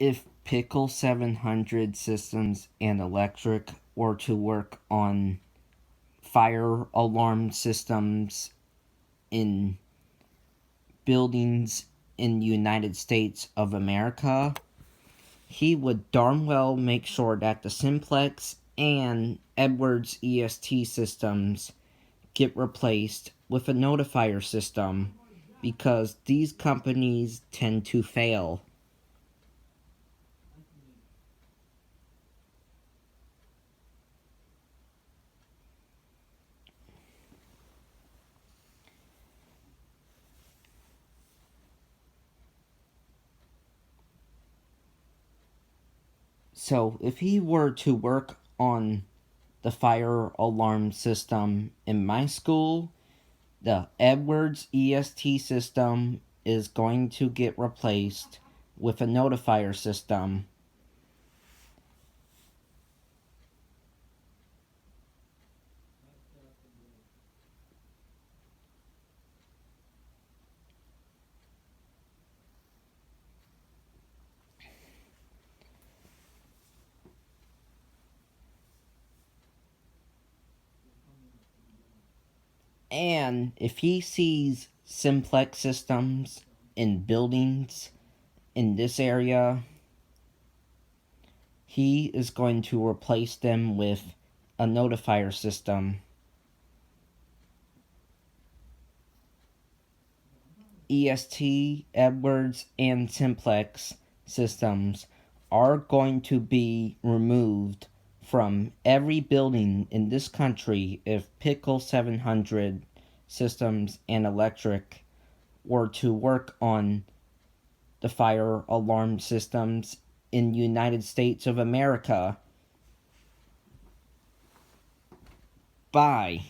If Pickel 700 systems and electric were to work on fire alarm systems in buildings in the United States of America, he would darn well make sure that the Simplex and Edwards EST systems get replaced with a notifier system, because these companies tend to fail. So if he were to work on the fire alarm system in my school, the Edwards EST system is going to get replaced with a notifier system. And if he sees Simplex systems in buildings in this area, he is going to replace them with a notifier system. EST, Edwards, and Simplex systems are going to be removed from every building in this country if Pickel 700 systems and electric were to work on the fire alarm systems in the United States of America. Bye.